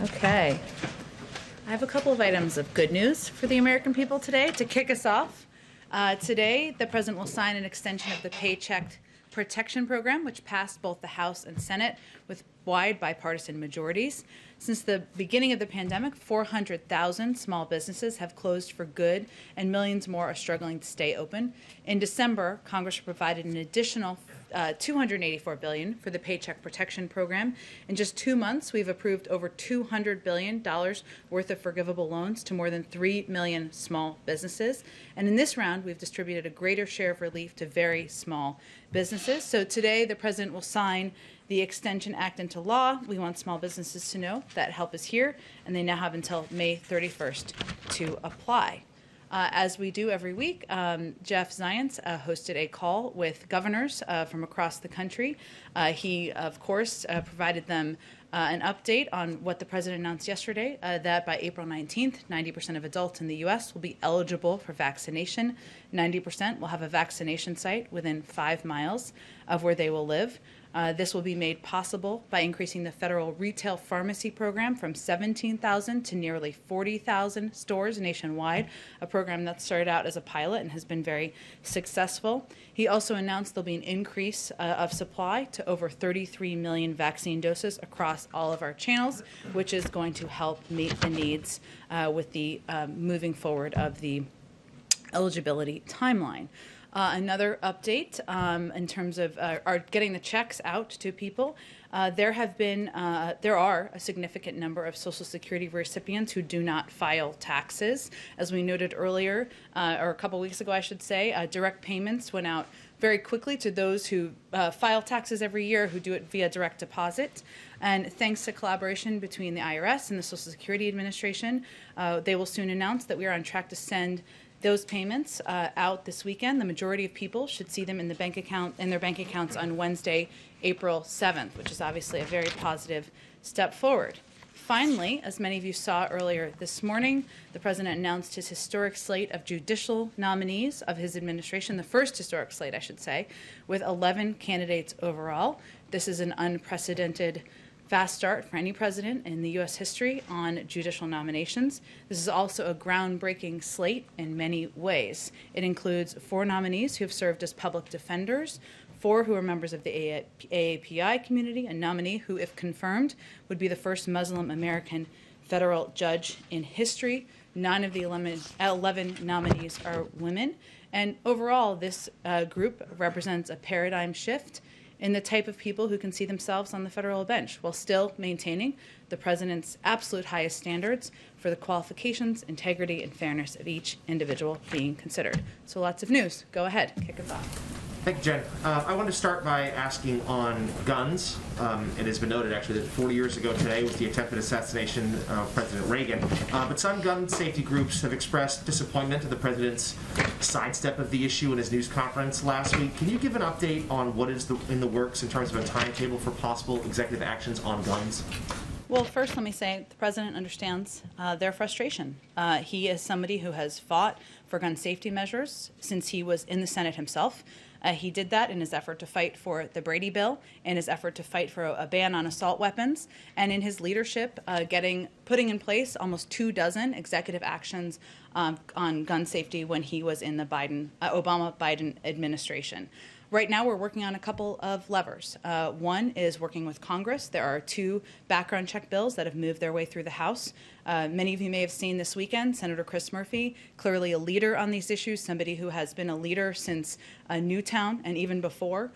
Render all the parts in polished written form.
Okay. I have a couple of items of good news for the American people today to kick us off. Today, the President will sign an extension of the Paycheck Protection Program, which passed both the House and Senate with wide bipartisan majorities. Since the beginning of the pandemic, 400,000 small businesses have closed for good, and millions more are struggling to stay open. In December, Congress provided an additional $284 billion for the Paycheck Protection Program. In just 2 months, we've approved over $200 billion worth of forgivable loans to more than 3 million small businesses. And in this round, we've distributed a greater share of relief to very small businesses. So today, the President will sign the Extension Act into law. We want small businesses to know that help is here, and they now have until May 31st to apply. As we do every week, Jeff Zients hosted a call with governors from across the country. He, of course, provided them an update on what the President announced yesterday, that by April 19th, 90% of adults in the U.S. will be eligible for vaccination. 90% will have a vaccination site within 5 miles of where they will live. This will be made possible by increasing the federal retail pharmacy program from 17,000 to nearly 40,000 stores nationwide, a program that started out as a pilot and has been very successful. He also announced there'll be an increase of supply to over 33 million vaccine doses across all of our channels, which is going to help meet the needs with the moving forward of the eligibility timeline. Another update in terms of getting the checks out to people. There are a significant number of Social Security recipients who do not file taxes. As we noted earlier, or a couple weeks ago, I should say, direct payments went out very quickly to those who file taxes every year, who do it via direct deposit. And thanks to collaboration between the IRS and the Social Security Administration, they will soon announce that we are on track to send those payments out this weekend. The majority of people should see them in their bank accounts on Wednesday, April 7th, which is obviously a very positive step forward. Finally, as many of you saw earlier this morning, the President announced his historic slate of judicial nominees of his administration, the first historic slate, I should say, with 11 candidates overall. This is an unprecedented fast start for any president in the U.S. history on judicial nominations. This is also a groundbreaking slate in many ways. It includes 4 nominees who have served as public defenders, 4 who are members of the AAPI community, a nominee who, if confirmed, would be the first Muslim American federal judge in history. 9 of the 11 nominees are women. And overall, this group represents a paradigm shift in the type of people who can see themselves on the federal bench while still maintaining the President's absolute highest standards for the qualifications, integrity, and fairness of each individual being considered. So lots of news. Go ahead, kick us off. Thank you, Jen. I want to start by asking on guns. It has been noted, actually, that 40 years ago today was the attempted assassination of President Reagan. But some gun safety groups have expressed disappointment at the President's sidestep of the issue in his news conference last week. Can you give an update on what is in the works in terms of a timetable for possible executive actions on guns? Well, first, let me say the President understands their frustration. He is somebody who has fought for gun safety measures since he was in the Senate himself. He did that in his effort to fight for the Brady bill, in his effort to fight for a ban on assault weapons, and in his leadership putting in place almost 24 executive actions on gun safety when he was in the Obama-Biden administration. Right now, we're working on a couple of levers. One is working with Congress. There are 2 background check bills that have moved their way through the House. Many of you may have seen this weekend, Senator Chris Murphy, clearly a leader on these issues, somebody who has been a leader since Newtown and even before,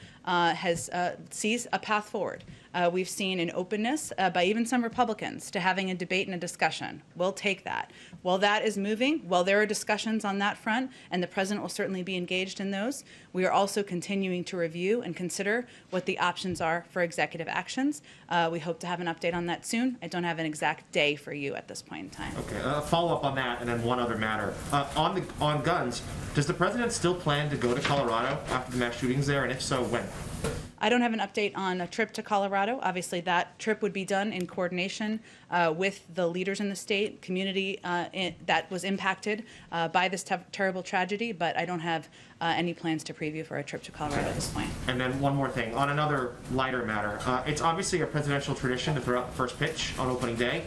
sees a path forward. We've seen an openness by even some Republicans to having a debate and a discussion. We'll take that. While that is moving, while there are discussions on that front, and the President will certainly be engaged in those, we are also continuing to review and consider what the options are for executive actions. We hope to have an update on that soon. I don't have an exact day for you at this point in time. Okay, a follow-up on that, and then one other matter. On guns, does the President still plan to go to Colorado after the mass shootings there, and if so, when? I don't have an update on a trip to Colorado. Obviously, that trip would be done in coordination with the leaders in the state, community that was impacted by this terrible tragedy, but I don't have any plans to preview for a trip to Colorado at this point. And then one more thing, on another lighter matter. It's obviously a presidential tradition to throw out the first pitch on opening day.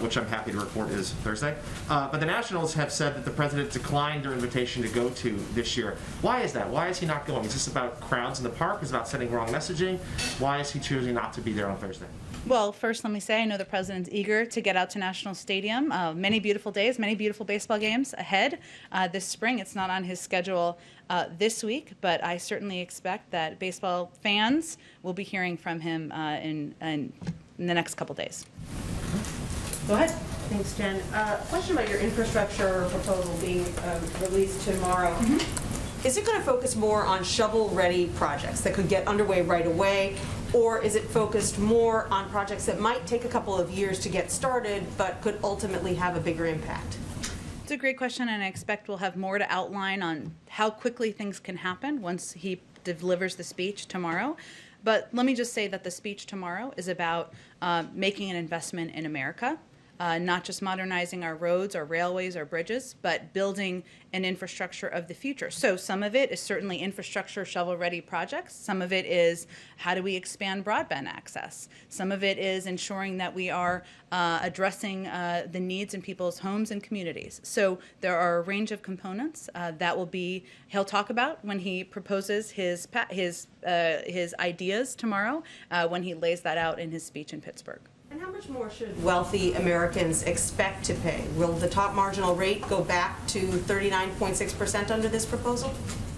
which I'm happy to report is Thursday. But the Nationals have said that the president declined their invitation to go to this year. Why is that? Why is he not going? Is this about crowds in the park? Is it about sending wrong messaging? Why is he choosing not to be there on Thursday? Well, first, let me say I know the president's eager to get out to National Stadium. Many beautiful days, many beautiful baseball games ahead this spring. It's not on his schedule this week, but I certainly expect that baseball fans will be hearing from him in the next couple days. Go ahead. Thanks, Jen. Question about your infrastructure proposal being released tomorrow. Is it going to focus more on shovel-ready projects that could get underway right away, or is it focused more on projects that might take a couple of years to get started but could ultimately have a bigger impact? It's a great question, and I expect we'll have more to outline on how quickly things can happen once he delivers the speech tomorrow. But let me just say that the speech tomorrow is about making an investment in America. Not just modernizing our roads, our railways, our bridges, but building an infrastructure of the future. So some of it is certainly infrastructure shovel-ready projects. Some of it is how do we expand broadband access. Some of it is ensuring that we are addressing the needs in people's homes and communities. So there are a range of components that he'll talk about when he proposes his ideas tomorrow, when he lays that out in his speech in Pittsburgh. And how much more should wealthy Americans expect to pay? Will the top marginal rate go back to 39.6% under this proposal?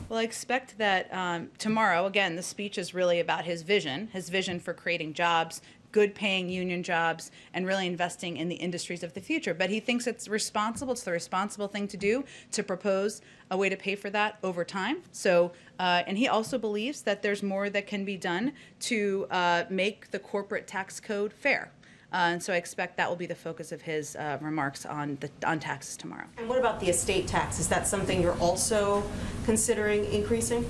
Well, I expect that tomorrow, again, the speech is really about his vision for creating jobs, good paying union jobs, and really investing in the industries of the future. But he thinks it's the responsible thing to do, to propose a way to pay for that over time. So, and he also believes that there's more that can be done to make the corporate tax code fair. And so I expect that will be the focus of his remarks on taxes tomorrow. And what about the estate tax? Is that something you're also considering increasing?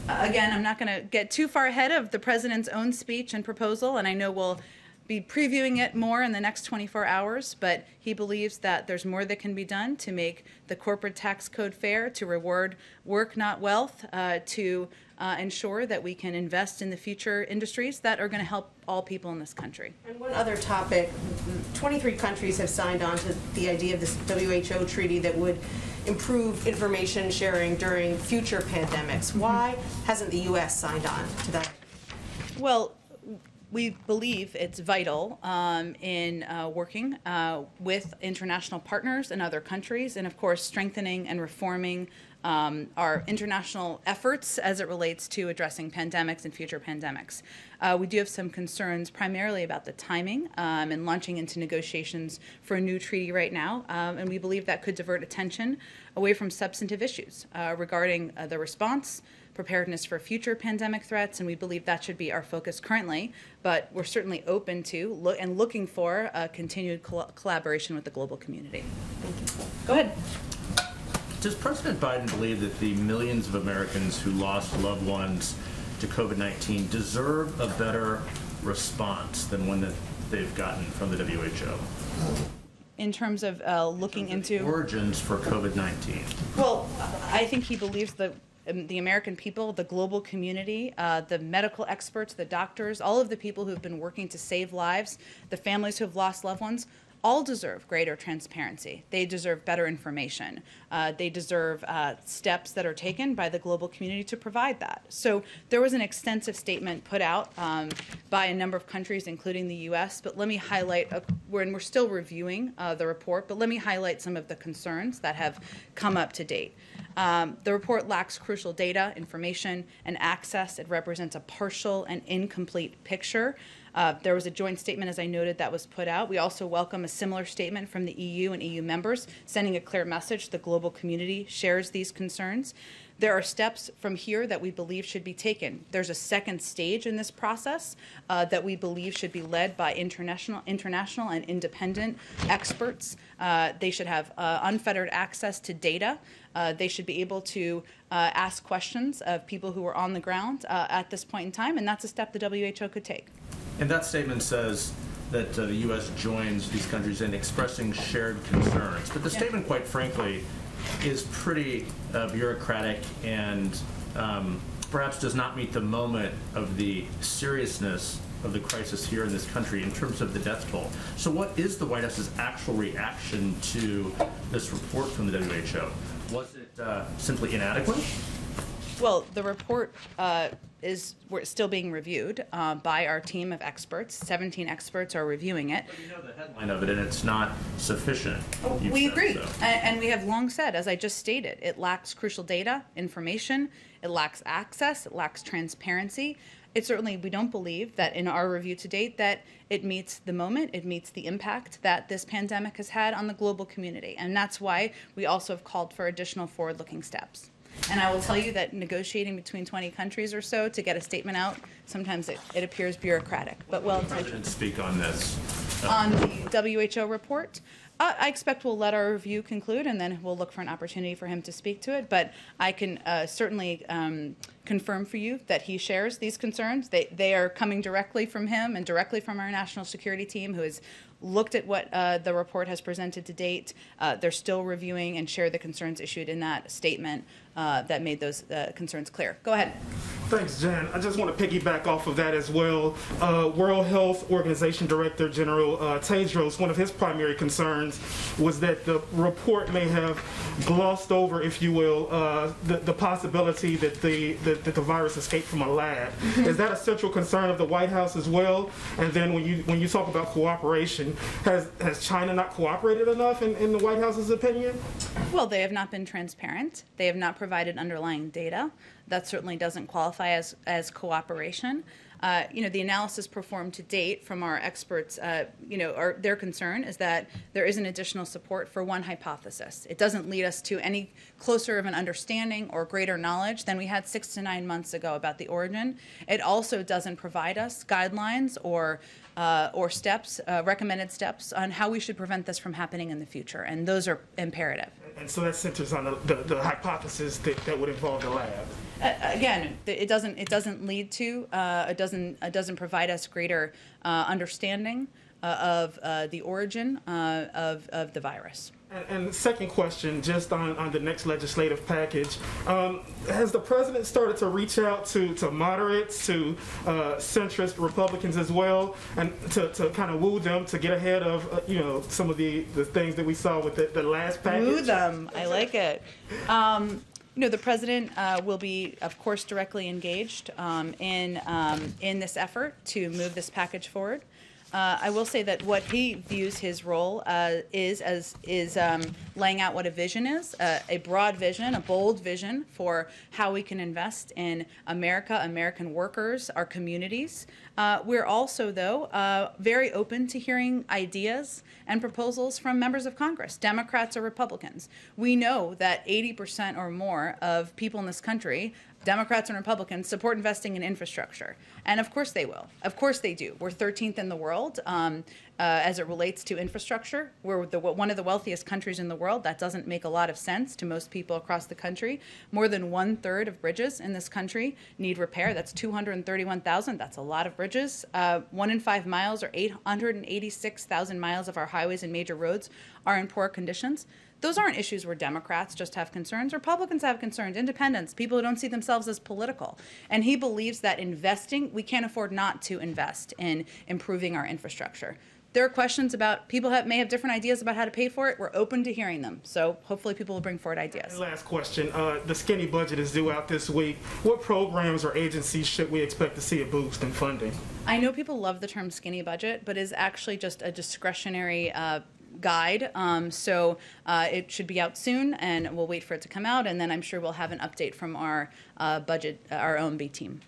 Again, I'm not going to get too far ahead of the president's own speech and proposal, and I know we'll be previewing it more in the next 24 hours, but he believes that there's more that can be done to make the corporate tax code fair, to reward work, not wealth, to ensure that we can invest in the future industries that are going to help all people in this country. And one other topic, 23 countries have signed on to the idea of this WHO treaty that would improve information sharing during future pandemics. Why hasn't the U.S. signed on to that? Well, we believe it's vital in working with international partners and other countries, and of course strengthening and reforming our international efforts as it relates to addressing pandemics and future pandemics. We do have some concerns primarily about the timing and launching into negotiations for a new treaty right now, and we believe that could divert attention away from substantive issues regarding the response, preparedness for future pandemic threats, and we believe that should be our focus currently, but we're certainly open to looking for continued collaboration with the global community. Go ahead. Does President Biden believe that the millions of Americans who lost loved ones to COVID-19 deserve a better response than one that they've gotten from the WHO? In terms of looking into origins for COVID-19? Well, I think he believes that the American people, the global community, the medical experts, the doctors, all of the people who have been working to save lives, the families who have lost loved ones, all deserve greater transparency. They deserve better information. They deserve steps that are taken by the global community to provide that. So there was an extensive statement put out by a number of countries, including the U.S., but let me highlight, we're still reviewing the report, but let me highlight some of the concerns that have come up to date. The report lacks crucial data, information, and access. It represents a partial and incomplete picture. There was a joint statement, as I noted, that was put out. We also welcome a similar statement from the EU and EU members, sending a clear message the global community shares these concerns. There are steps from here that we believe should be taken. There's a second stage in this process that we believe should be led by international and independent experts. They should have unfettered access to data. They should be able to ask questions of people who are on the ground at this point in time, and that's a step the WHO could take. And that statement says that the U.S. joins these countries in expressing shared concerns. But the statement, quite frankly, is pretty bureaucratic and perhaps does not meet the moment of the seriousness of the crisis here in this country in terms of the death toll. So what is the White House's actual reaction to this report from the WHO? Was it simply inadequate? Well, the report we're still being reviewed by our team of experts. 17 experts are reviewing it. But you know the headline of it, and it's not sufficient. You've We said agree. so. And we have long said, as I just stated, it lacks crucial data, information, it lacks access, it lacks transparency. It certainly, we don't believe that in our review to date that it meets the moment, it meets the impact that this pandemic has had on the global community. And that's why we also have called for additional forward-looking steps. And I will tell you that negotiating between 20 countries or so to get a statement out, sometimes it appears bureaucratic, but well intentioned. President speak on this. On the WHO report, I expect we'll let our review conclude and then we'll look for an opportunity for him to speak to it. But I can certainly confirm for you that he shares these concerns. They are coming directly from him and directly from our national security team, who has looked at what the report has presented to date. They're still reviewing and share the concerns issued in that statement that made those concerns clear. Go ahead. Thanks, Jan. I just want to piggyback off of that as well. World Health Organization Director General Tedros, one of his primary concerns was that the report may have glossed over, if you will, the possibility that the virus escaped from a lab. Is that a central concern of the White House as well? And then when you talk about cooperation, has China not cooperated enough in the White House's opinion? Well, they have not been transparent. They have not provided underlying data. That certainly doesn't qualify as cooperation. The analysis performed to date from our experts, their concern is that there isn't additional support for one hypothesis. It doesn't lead us to any closer of an understanding or greater knowledge than we had 6 to 9 months ago about the origin. It also doesn't provide us guidelines or steps, recommended steps on how we should prevent this from happening in the future, and those are imperative. And so that centers on the hypothesis that would involve the lab. Again, it doesn't lead to, it doesn't provide us greater understanding of the origin of the virus. And the second question, just on the next legislative package, has the president started to reach out to moderates, to centrist Republicans as well, and to kind of woo them to get ahead of some of the things that we saw with the last package? Woo them, I like it. The president will be, of course, directly engaged in this effort to move this package forward. I will say that what he views his role is laying out what a vision is, a broad vision, a bold vision for how we can invest in America, American workers, our communities. We're also, though, very open to hearing ideas and proposals from members of Congress, Democrats or Republicans. We know that 80% or more of people in this country, Democrats and Republicans, support investing in infrastructure. And of course they will. Of course they do. We're 13th in the world as it relates to infrastructure. We're one of the wealthiest countries in the world. That doesn't make a lot of sense to most people across the country. More than 1/3 of bridges in this country need repair. That's 231,000. That's a lot of bridges. 1 in 5 miles, or 886,000 miles of our highways and major roads are in poor conditions. Those aren't issues where Democrats just have concerns. Republicans have concerns, independents, people who don't see themselves as political. And he believes that investing, we can't afford not to invest in improving our infrastructure. There are questions about, people may have different ideas about how to pay for it. We're open to hearing them. So hopefully people will bring forward ideas. Last question. The skinny budget is due out this week. What programs or agencies should we expect to see a boost in funding? I know people love the term skinny budget, but it's actually just a discretionary guide. So it should be out soon, and we'll wait for it to come out, and then I'm sure we'll have an update from our budget, our OMB team.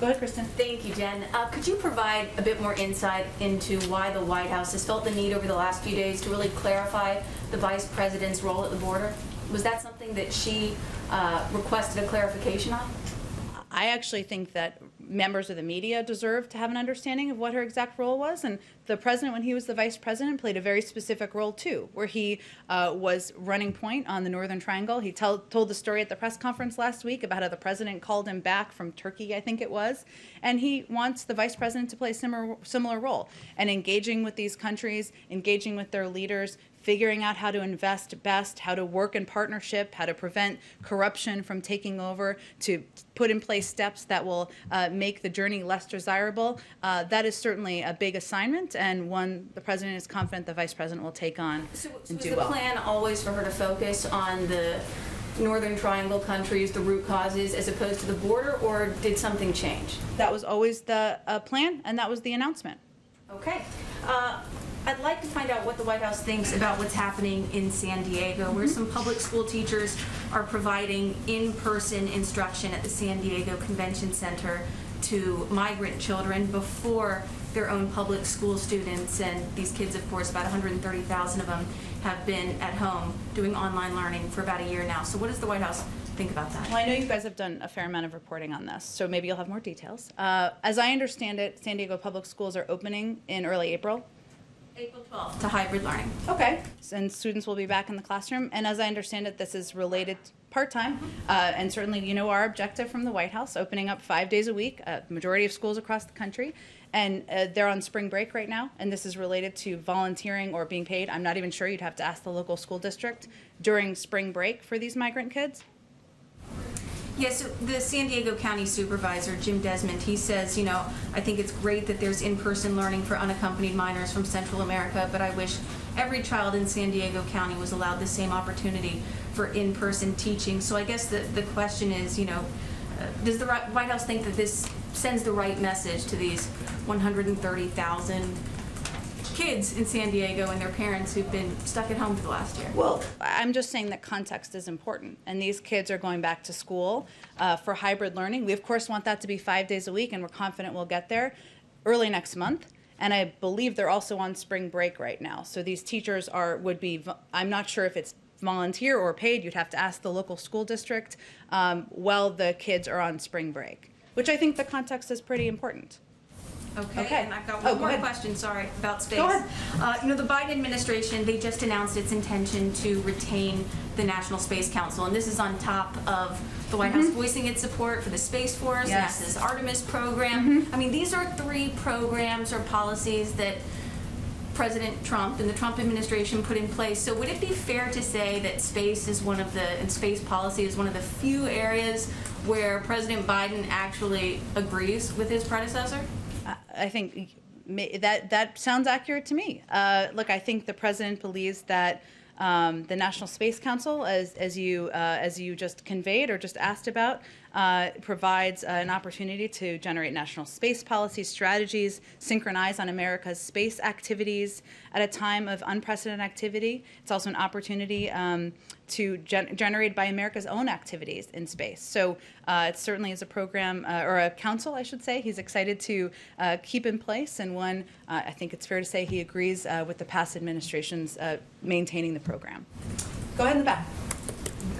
Go ahead, Kristen. Thank you, Jen. Could you provide a bit more insight into why the White House has felt the need over the last few days to really clarify the Vice President's role at the border? Was that something that she requested a clarification on? I actually think that members of the media deserve to have an understanding of what her exact role was, and the president, when he was the vice president, played a very specific role too, where he was running point on the Northern Triangle. He told the story at the press conference last week about how the president called him back from Turkey, I think it was, and he wants the vice president to play a similar role, and engaging with these countries, engaging with their leaders, figuring out how to invest best, how to work in partnership, how to prevent corruption from taking over, to put in place steps that will make the journey less desirable. That is certainly a big assignment, and one the president is confident the vice president will take on So and is do the well. plan always for her to focus on the Northern Triangle countries, the root causes, as opposed to the border, or did something change? That was always the plan, and that was the announcement. Okay. I'd like to find out what the White House thinks about what's happening in San Diego, where some public school teachers are providing in-person instruction at the San Diego Convention Center to migrant children before their own public school students. And these kids, of course, about 130,000 of them, have been at home doing online learning for about a year now. So what does the White House think about that? Well, I know you guys have done a fair amount of reporting on this, so maybe you'll have more details. As I understand it, San Diego public schools are opening in early April. April 12th to hybrid learning. Okay. And students will be back in the classroom. And as I understand it, this is related part-time. And certainly, you know, our objective from the White House, opening up 5 days a week, majority of schools across the country. And they're on spring break right now. And this is related to volunteering or being paid. I'm not even sure. You'd have to ask the local school district during spring break for these migrant kids. Yes, so the San Diego County Supervisor, Jim Desmond, he says, you know, I think it's great that there's in-person learning for unaccompanied minors from Central America, but I wish every child in San Diego County was allowed the same opportunity for in-person teaching. So I guess the question is, you know, does the White House think that this sends the right message to these 130,000 kids in San Diego and their parents who've been stuck at home for the last year? Well, I'm just saying that context is important, and these kids are going back to school for hybrid learning. We, of course, want that to be 5 days a week, and we're confident we'll get there early next month. And I believe they're also on spring break right now. So these teachers would be, I'm not sure if it's volunteer or paid. You'd have to ask the local school district while the kids are on spring break, which I think the context is pretty important. Okay, and I've got Oh, one go more ahead. question, sorry, about space. Go ahead. You know, the Biden administration, they just announced its intention to retain the National Space Council, and this is on top of the White House voicing its support for the Space Force, Yes. NASA's Artemis program. I mean, these are 3 programs or policies that President Trump and the Trump administration put in place. So would it be fair to say that space is one of the, and space policy is one of the few areas where President Biden actually agrees with his predecessor? I think that sounds accurate to me. Look, I think the president believes that the National Space Council, as you just conveyed or just asked about, provides an opportunity to generate national space policy strategies, synchronize on America's space activities at a time of unprecedented activity. It's also an opportunity to generate by America's own activities in space. So it certainly is a program, or a council, I should say, he's excited to keep in place, and one I think it's fair to say he agrees with the past administration's maintaining the program. Go ahead in the back.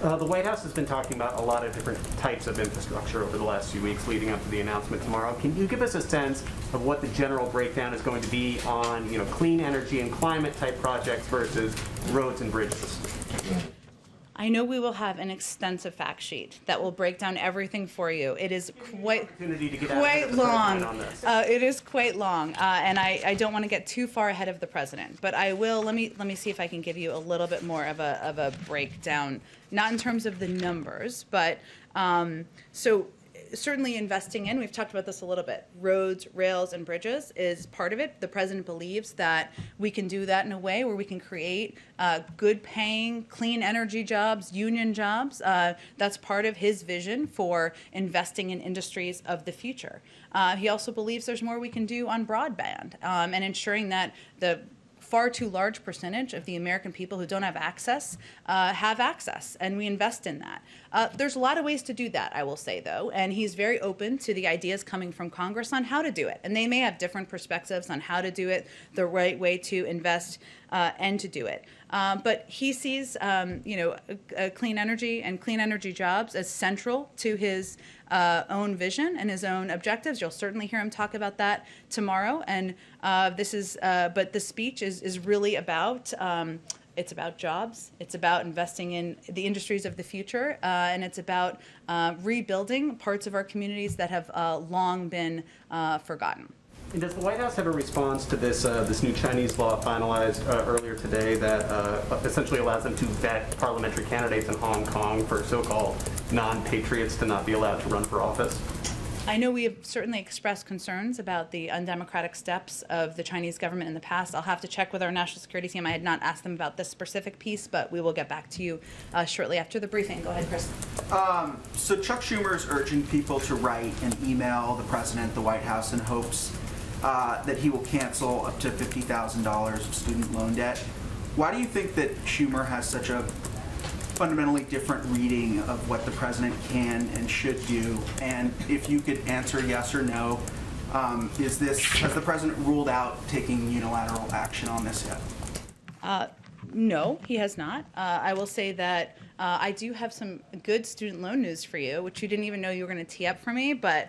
The White House has been talking about a lot of different types of infrastructure over the last few weeks leading up to the announcement tomorrow. Can you give us a sense of what the general breakdown is going to be on, you know, clean energy and climate type projects versus roads and bridges? I know we will have an extensive fact sheet that will break down everything for you. It is quite Opportunity to get out ahead quite of the president long. on this. It is quite long, and I don't want to get too far ahead of the president. But I will. Let me see if I can give you a little bit more of a breakdown, not in terms of the numbers, but so. Certainly investing in, we've talked about this a little bit, roads, rails, and bridges is part of it. The president believes that we can do that in a way where we can create good paying, clean energy jobs, union jobs. That's part of his vision for investing in industries of the future. He also believes there's more we can do on broadband and ensuring that the far too large percentage of the American people who don't have access, and we invest in that. There's a lot of ways to do that, I will say, though, and he's very open to the ideas coming from Congress on how to do it. And they may have different perspectives on how to do it, the right way to invest and to do it. But he sees, clean energy and clean energy jobs as central to his own vision and his own objectives. You'll certainly hear him talk about that tomorrow. And but the speech is really about, it's about jobs, it's about investing in the industries of the future, and it's about rebuilding parts of our communities that have long been forgotten. And does the White House have a response to this new Chinese law finalized earlier today that essentially allows them to vet parliamentary candidates in Hong Kong for so-called non-patriots to not be allowed to run for office? I know we have certainly expressed concerns about the undemocratic steps of the Chinese government in the past. I'll have to check with our national security team. I had not asked them about this specific piece, but we will get back to you shortly after the briefing. Go ahead, Chris. So Chuck Schumer is urging people to write and email the president, the White House, in hopes that he will cancel up to $50,000 of student loan debt. Why do you think that Schumer has such a fundamentally different reading of what the president can and should do? And if you could answer yes or no, has the president ruled out taking unilateral action on this yet? No, he has not. I will say that I do have some good student loan news for you, which you didn't even know you were going to tee up for me, but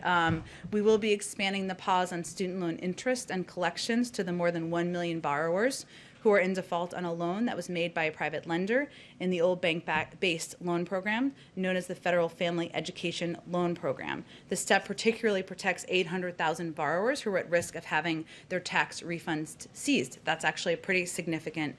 we will be expanding the pause on student loan interest and collections to the more than 1 million borrowers who are in default on a loan that was made by a private lender in the old bank-based loan program known as the Federal Family Education Loan Program. The step particularly protects 800,000 borrowers who are at risk of having their tax refunds seized. That's actually a pretty significant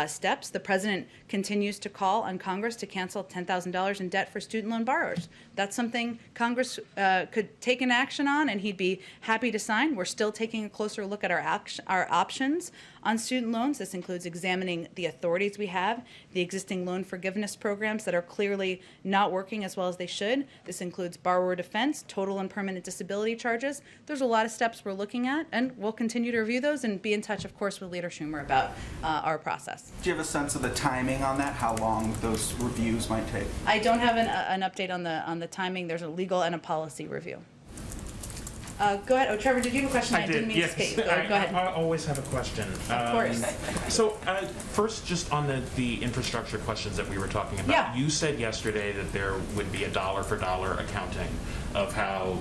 steps. The president continues to call on Congress to cancel $10,000 in debt for student loan borrowers. That's something Congress could take an action on, and he'd be happy to sign. We're still taking a closer look at our options on student loans. This includes examining the authorities we have, the existing loan forgiveness programs that are clearly not working as well as they should. This includes borrower defense, total and permanent disability charges. There's a lot of steps we're looking at, and we'll continue to review those and be in touch, of course, with Leader Schumer about our process. Do you have a sense of the timing on that, how long those reviews might take? I don't have an update on the timing. There's a legal and a policy review. Go ahead. Oh, Trevor, did you have a question? I didn't mean to skate. Go ahead. I always have a question. Of course. So first, just on the infrastructure questions that we were talking about, Yeah. You said yesterday that there would be a dollar-for-dollar accounting of how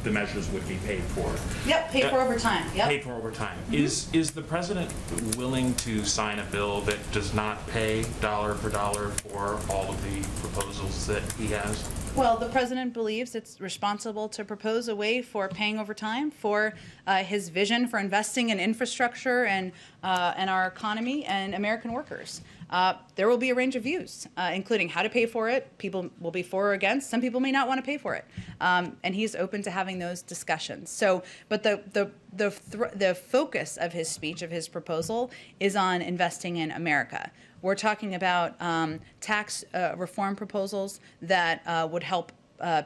the measures would be paid for. Yep, paid for over time. Yep. Paid for over time. Mm-hmm. Is the president willing to sign a bill that does not pay dollar for dollar for all of the proposals that he has? Well, the president believes it's responsible to propose a way for paying over time for his vision for investing in infrastructure and our economy and American workers. There will be a range of views, including how to pay for it. People will be for or against. Some people may not want to pay for it, and he's open to having those discussions. So, but the focus of his speech, of his proposal, is on investing in America. We're talking about tax reform proposals that would help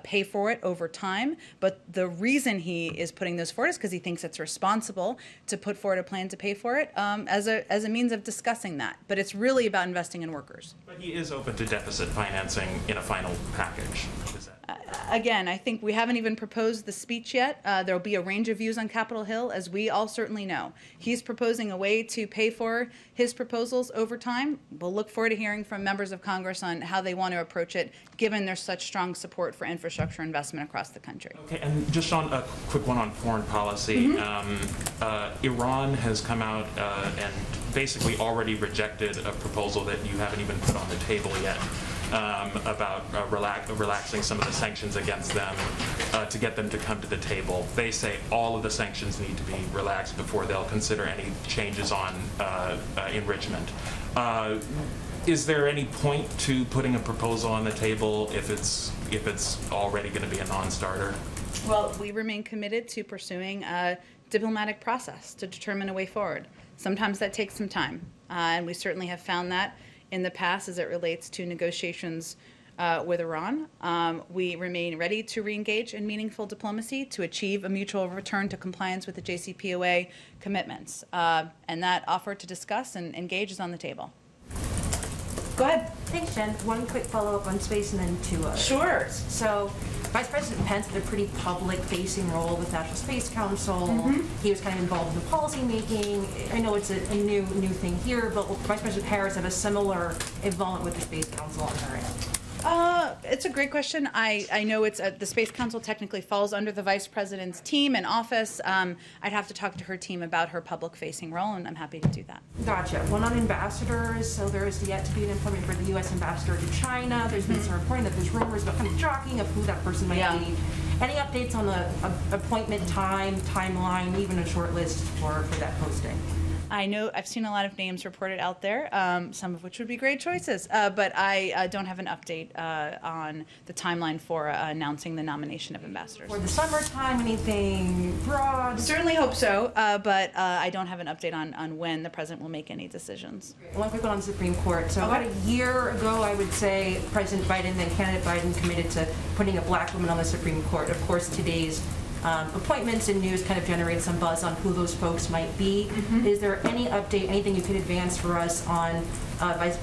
pay for it over time. But the reason he is putting those forward is because he thinks it's responsible to put forward a plan to pay for it as a means of discussing that. But it's really about investing in workers. But he is open to deficit financing in a final package. Is that? Again, I think we haven't even proposed the speech yet. There will be a range of views on Capitol Hill, as we all certainly know. He's proposing a way to pay for his proposals over time. We'll look forward to hearing from members of Congress on how they want to approach it, given there's such strong support for infrastructure investment across the country. Okay, and just on a quick one on foreign policy, Iran has come out and basically already rejected a proposal that you haven't even put on the table yet. About relaxing some of the sanctions against them to get them to come to the table. They say all of the sanctions need to be relaxed before they'll consider any changes on enrichment. Is there any point to putting a proposal on the table if it's already going to be a non-starter? Well, we remain committed to pursuing a diplomatic process to determine a way forward. Sometimes that takes some time, and we certainly have found that in the past as it relates to negotiations with Iran. We remain ready to re-engage in meaningful diplomacy to achieve a mutual return to compliance with the JCPOA commitments. And that offer to discuss and engage is on the table. Go ahead. Thanks, Jen. One quick follow-up on space and then two Sure. So Vice President Pence had a pretty public-facing role with National Space Council. He was kind of involved in the policy making. I know it's a new thing here, but will Vice President Harris have a similar involvement with the Space Council on her end? It's a great question. I know it's the Space Council technically falls under the Vice President's team and office. I'd have to talk to her team about her public-facing role, and I'm happy to do that. Gotcha. One on ambassadors. So there is yet to be an appointment for the U.S. ambassador to China. There's been some reporting that there's rumors about kind of jockeying of who that person might be. Any updates on the appointment time, timeline, even a short list for that posting? I know I've seen a lot of names reported out there, some of which would be great choices, but I don't have an update on the timeline for announcing the nomination of ambassadors. For the summertime, anything broad? Certainly hope so, but I don't have an update on when the president will make any decisions. One quick one on the Supreme Court. So about a year ago, I would say President Biden, then candidate Biden, committed to putting a black woman on the Supreme Court. Of course, today's appointments and news kind of generate some buzz on who those folks might be. Is there any update, anything you could advance for us on Vice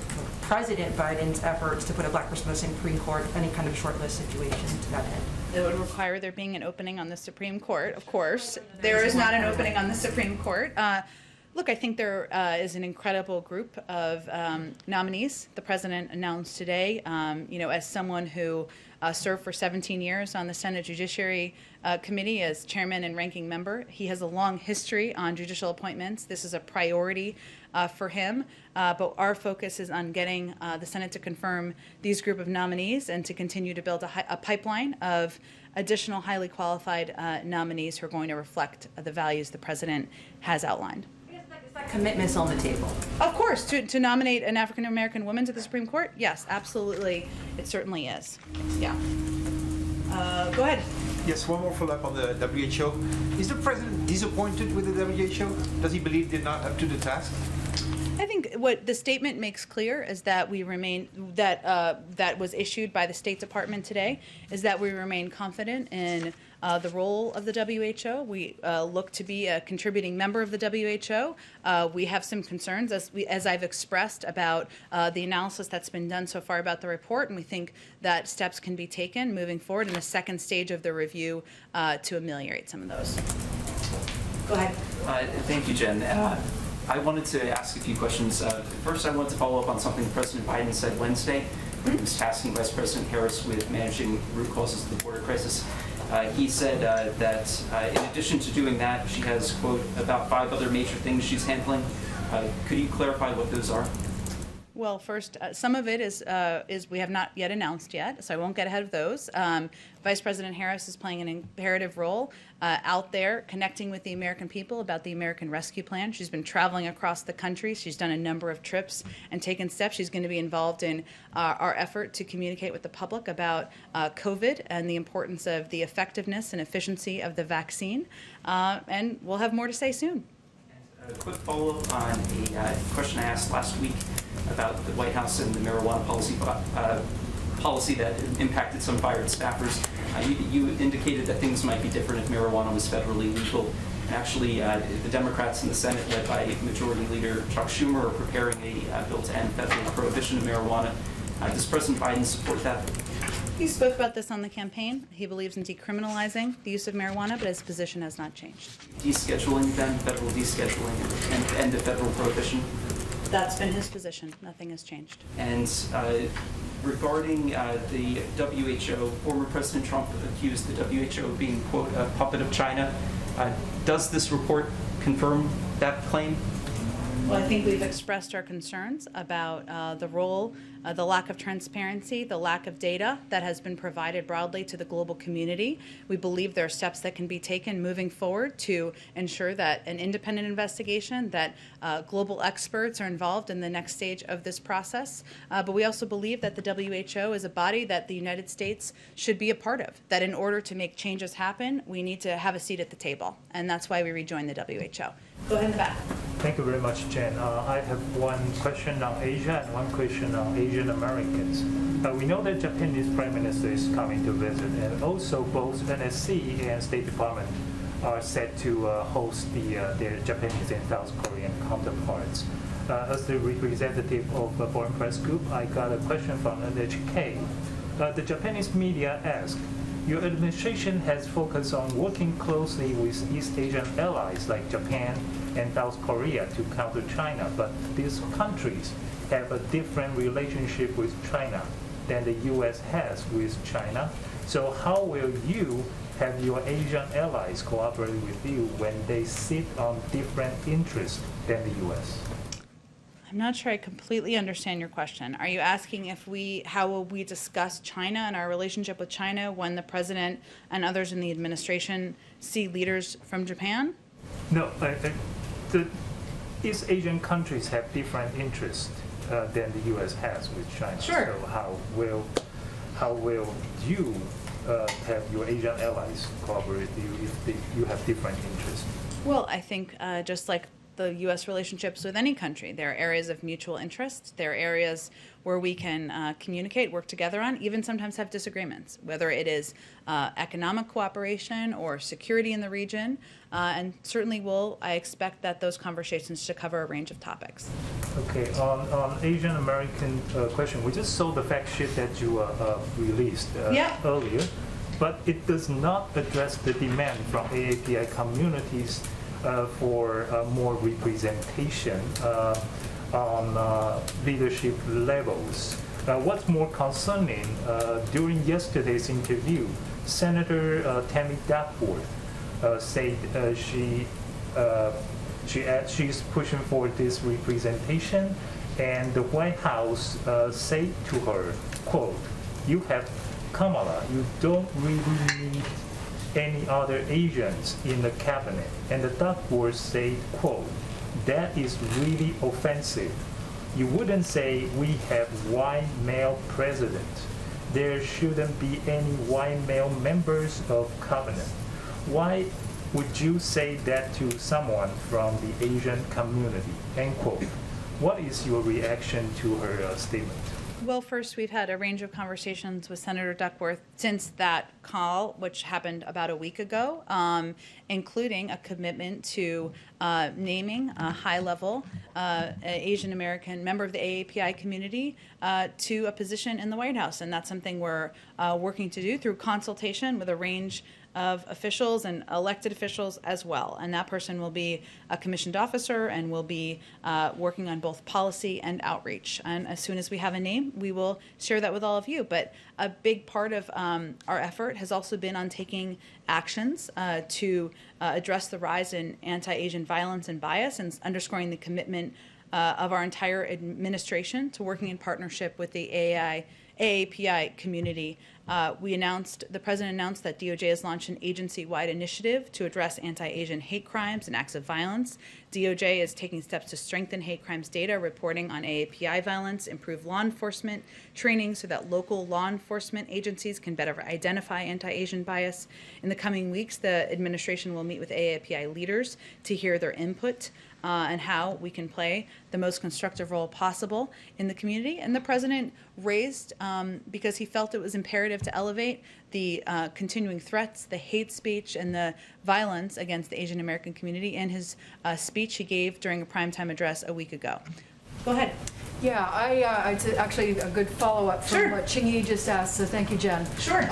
President Biden's efforts to put a black person on the Supreme Court, any kind of shortlist situation to that end? It would require there being an opening on the Supreme Court, of course. There is not an opening on the Supreme Court. Look, I think there is an incredible group of nominees the president announced today. As someone who served for 17 years on the Senate Judiciary Committee as chairman and ranking member, he has a long history on judicial appointments. This is a priority for him, but our focus is on getting the Senate to confirm these group of nominees and to continue to build a pipeline of additional highly qualified nominees who are going to reflect the values the president has outlined. Commitments on the table. Of course, to nominate an African American woman to the Supreme Court, yes, absolutely, it certainly is. Yeah. Go ahead. Yes, one more follow-up on the WHO. Is the president disappointed with the WHO? Does he believe they're not up to the task? I think what the statement makes clear is that we remain, that was issued by the State Department today, is that we remain confident in the role of the WHO. We look to be a contributing member of the WHO. We have some concerns, as I've expressed, about the analysis that's been done so far about the report, and we think that steps can be taken moving forward in the second stage of the review to ameliorate some of those. Go ahead. Thank you, Jen. I wanted to ask a few questions. First, I wanted to follow up on something President Biden said Wednesday when he was tasking Vice President Harris with managing root causes of the border crisis. He said that in addition to doing that, she has, quote, about 5 other major things she's handling. Could you clarify what those are? Well, first, some of it is we have not yet announced yet, so I won't get ahead of those. Vice President Harris is playing an imperative role out there connecting with the American people about the American Rescue Plan. She's been traveling across the country. She's done a number of trips and taken steps. She's going to be involved in our effort to communicate with the public about COVID and the importance of the effectiveness and efficiency of the vaccine. And we'll have more to say soon. A quick follow-up on a question I asked last week about the White House and the marijuana policy that impacted some fired staffers. You indicated that things might be different if marijuana was federally legal. And actually, the Democrats in the Senate, led by Majority Leader Chuck Schumer, are preparing a bill to end federal prohibition of marijuana. Does President Biden support that? He spoke about this on the campaign. He believes in decriminalizing the use of marijuana, but his position has not changed. Descheduling then, federal descheduling, and end of federal prohibition? That's been his position. Nothing has changed. And regarding the WHO, former President Trump accused the WHO of being, quote, a puppet of China. Does this report confirm that claim? Well, I think we've expressed our concerns about the role, the lack of transparency, the lack of data that has been provided broadly to the global community. We believe there are steps that can be taken moving forward to ensure that an independent investigation, that global experts are involved in the next stage of this process. But we also believe that the WHO is a body that the United States should be a part of, that in order to make changes happen, we need to have a seat at the table. And that's why we rejoined the WHO. Go ahead in the back. Thank you very much, Jen. I have one question on Asia and one question on Asian Americans. We know that Japanese Prime Minister is coming to visit, and also both NSC and State Department are set to host their Japanese and South Korean counterparts. As the representative of the Foreign Press Group, I got a question from NHK. The Japanese media asked, your administration has focused on working closely with East Asian allies like Japan and South Korea to counter China, but these countries have a different relationship with China than the U.S. has with China. So how will you have your Asian allies cooperate with you when they sit on different interests than the U.S.? I'm not sure I completely understand your question. Are you asking how will we discuss China and our relationship with China when the president and others in the administration see leaders from Japan? No, the East Asian countries have different interests than the U.S. has with China. Sure. So how will you have your Asian allies cooperate with you if you have different interests? Well, I think just like the U.S. relationships with any country, there are areas of mutual interest. There are areas where we can communicate, work together on, even sometimes have disagreements, whether it is economic cooperation or security in the region. And certainly I expect that those conversations should cover a range of topics. Okay, on Asian American question, we just saw the fact sheet that you released earlier, but it does not address the demand from AAPI communities for more representation on leadership levels. What's more concerning, during yesterday's interview, Senator Tammy Duckworth said she's pushing for this representation, and the White House said to her, quote, "You have Kamala, you don't really need any other Asians in the cabinet." And the Duckworth said, quote, "That is really offensive. You wouldn't say we have white male president. There shouldn't be any white male members of cabinet. Why would you say that to someone from the Asian community?" End quote. What is your reaction to her statement? Well, first, we've had a range of conversations with Senator Duckworth since that call, which happened about a week ago, including a commitment to naming a high-level Asian American member of the AAPI community to a position in the White House. And that's something we're working to do through consultation with a range of officials and elected officials as well. And that person will be a commissioned officer and will be working on both policy and outreach. And as soon as we have a name, we will share that with all of you. But a big part of our effort has also been on taking actions to address the rise in anti-Asian violence and bias, and underscoring the commitment of our entire administration to working in partnership with the AAPI community. The president announced that DOJ has launched an agency-wide initiative to address anti-Asian hate crimes and acts of violence. DOJ is taking steps to strengthen hate crimes data, reporting on AAPI violence, improve law enforcement training so that local law enforcement agencies can better identify anti-Asian bias. In the coming weeks, the administration will meet with AAPI leaders to hear their input and how we can play the most constructive role possible in the community. And the president raised, because he felt it was imperative to elevate the continuing threats, the hate speech, and the violence against the Asian American community in his speech he gave during a primetime address a week ago. Go ahead. Yeah, it's actually a good follow-up from what Ching-Yi just asked, so thank you, Jen. Sure.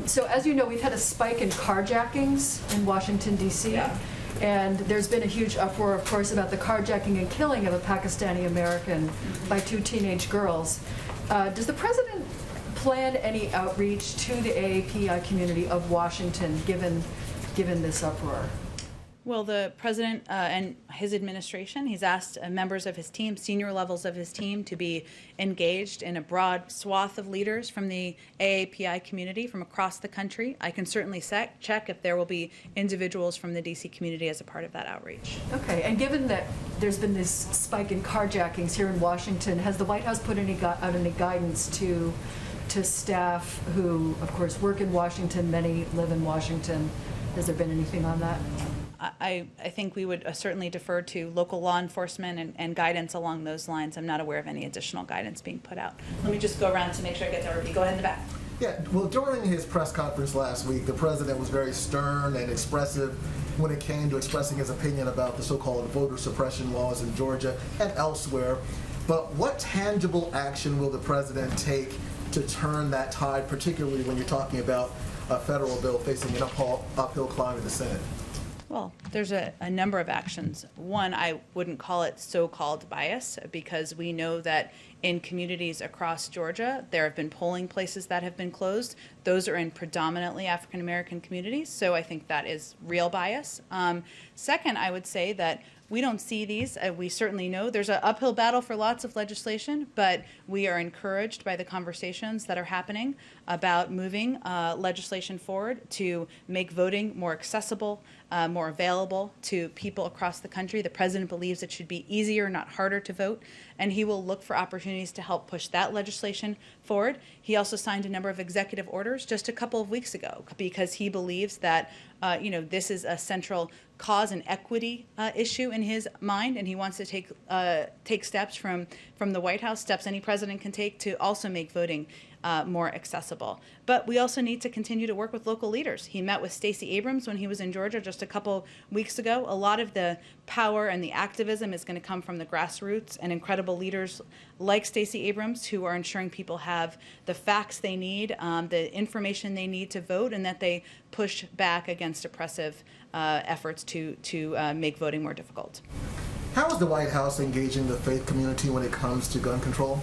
So as you know, we've had a spike in carjackings in Washington, D.C. Yeah. And there's been a huge uproar, of course, about the carjacking and killing of a Pakistani American by two teenage girls. Does the president plan any outreach to the AAPI community of Washington, given this uproar? Well, the president and his administration, he's asked members of his team, senior levels of his team, to be engaged in a broad swath of leaders from the AAPI community from across the country. I can certainly check if there will be individuals from the D.C. community as a part of that outreach. Okay, and given that there's been this spike in carjackings here in Washington, has the White House put out any guidance to staff who, of course, work in Washington, many live in Washington? Has there been anything on that? I think we would certainly defer to local law enforcement and guidance along those lines. I'm not aware of any additional guidance being put out. Let me just go around to make sure I get to everybody. Go ahead in the back. Yeah, well, during his press conference last week, the president was very stern and expressive when it came to expressing his opinion about the so-called voter suppression laws in Georgia and elsewhere. But what tangible action will the president take to turn that tide, particularly when you're talking about a federal bill facing an uphill climb in the Senate? Well, there's a number of actions. One, I wouldn't call it so-called bias, because we know that in communities across Georgia, there have been polling places that have been closed. Those are in predominantly African-American communities, so I think that is real bias. Second, I would say that we don't see these. We certainly know there's an uphill battle for lots of legislation, but we are encouraged by the conversations that are happening about moving legislation forward to make voting more accessible, more available to people across the country. The president believes it should be easier, not harder to vote, and he will look for opportunities to help push that legislation forward. He also signed a number of executive orders just a couple of weeks ago because he believes that this is a central cause and equity issue in his mind, and he wants to take steps from the White House, steps any president can take to also make voting more accessible. But we also need to continue to work with local leaders. He met with Stacey Abrams when he was in Georgia just a couple weeks ago. A lot of the power and the activism is going to come from the grassroots and incredible leaders like Stacey Abrams who are ensuring people have the facts they need, the information they need to vote, and that they push back against oppressive efforts to make voting more difficult. How is the White House engaging the faith community when it comes to gun control?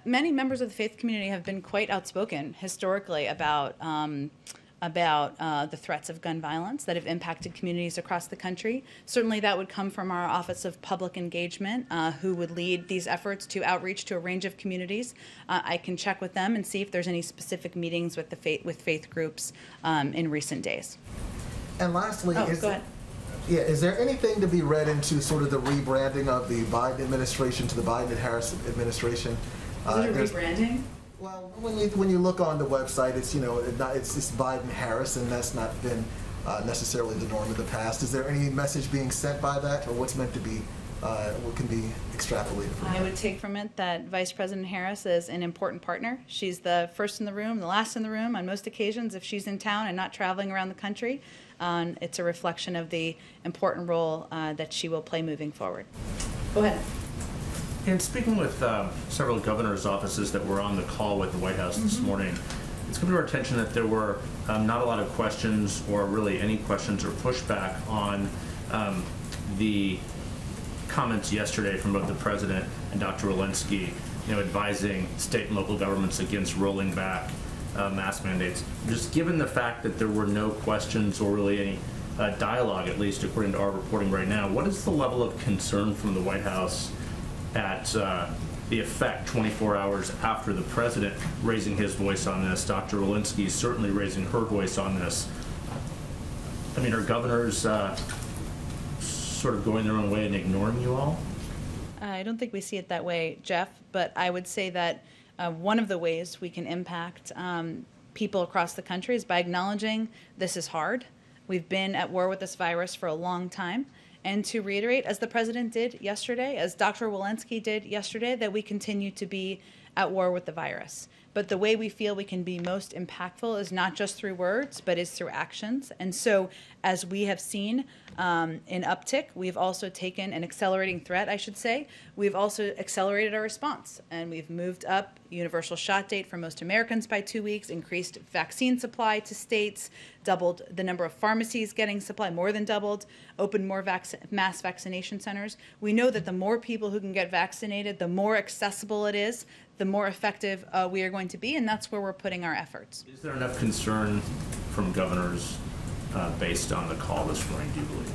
Many members of the faith community have been quite outspoken historically about the threats of gun violence that have impacted communities across the country. Certainly that would come from our Office of Public Engagement, who would lead these efforts to outreach to a range of communities. I can check with them and see if there's any specific meetings with faith groups in recent days. And lastly, go ahead. Is there anything to be read into sort of the rebranding of the Biden administration to the Biden and Harris administration? Is it a rebranding? Well, when you look on the website, it's it's Biden Harris, and that's not been necessarily the norm of the past. Is there any message being sent by that, or what's meant to be, what can be extrapolated from that? I would take from it that Vice President Harris is an important partner. She's the first in the room, the last in the room on most occasions if she's in town and not traveling around the country. It's a reflection of the important role that she will play moving forward. Go ahead. And speaking with several governors' offices that were on the call with the White House this morning, it's come to our attention that there were not a lot of questions or really any questions or pushback on the comments yesterday from both the president and Dr. Walensky, advising state and local governments against rolling back mask mandates. Just given the fact that there were no questions or really any dialogue, at least according to our reporting right now, what is the level of concern from the White House at the effect 24 hours after the president raising his voice on this? Dr. Walensky certainly raising her voice on this. I mean, are governors sort of going their own way and ignoring you all? I don't think we see it that way, Jeff, but I would say that one of the ways we can impact people across the country is by acknowledging this is hard. We've been at war with this virus for a long time. And to reiterate, as the president did yesterday, as Dr. Walensky did yesterday, that we continue to be at war with the virus. But the way we feel we can be most impactful is not just through words, but is through actions. And so as we have seen an uptick, we've also taken an accelerating threat, I should say. We've also accelerated our response, and we've moved up universal shot date for most Americans by 2 weeks, increased vaccine supply to states, doubled the number of pharmacies getting supply, more than doubled, opened more mass vaccination centers. We know that the more people who can get vaccinated, the more accessible it is, the more effective we are going to be, and that's where we're putting our efforts. Is there enough concern from governors based on the call this morning, do you believe?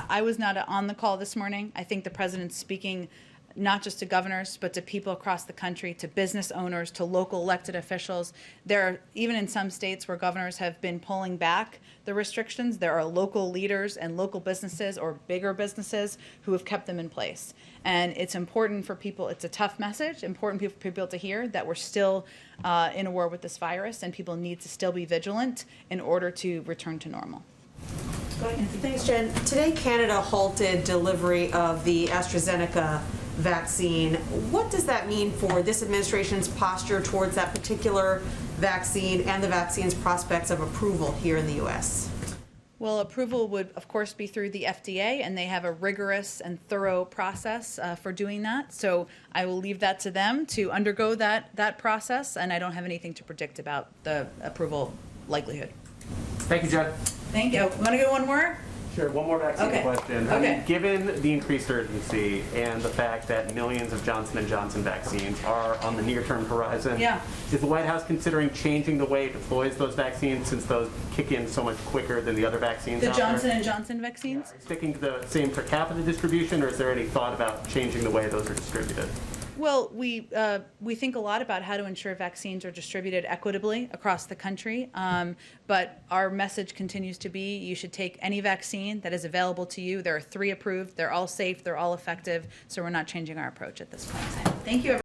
I was not on the call this morning. I think the president's speaking not just to governors, but to people across the country, to business owners, to local elected officials. There are, even in some states where governors have been pulling back the restrictions, there are local leaders and local businesses or bigger businesses who have kept them in place. And it's important for people, it's a tough message, important for people to hear that we're still in a war with this virus and people need to still be vigilant in order to return to normal. Thanks, Jen. Today, Canada halted delivery of the AstraZeneca vaccine. What does that mean for this administration's posture towards that particular vaccine and the vaccine's prospects of approval here in the U.S.? Well, approval would, of course, be through the FDA, and they have a rigorous and thorough process for doing that. So I will leave that to them to undergo that process, and I don't have anything to predict about the approval likelihood. Thank you, Jen. Thank you. Want to go one more? Sure, one more vaccine Okay. question. Okay. Given the increased urgency and the fact that millions of Johnson & Johnson vaccines are on the near-term horizon, Yeah. is the White House considering changing the way it deploys those vaccines since those kick in so much quicker than the other vaccines The out there? Johnson & Johnson vaccines? Sticking to the same per capita distribution, or is there any thought about changing the way those are distributed? Well, we think a lot about how to ensure vaccines are distributed equitably across the country, but our message continues to be you should take any vaccine that is available to you. There are 3 approved. They're all safe. They're all effective. So we're not changing our approach at this point. Thank you, everyone.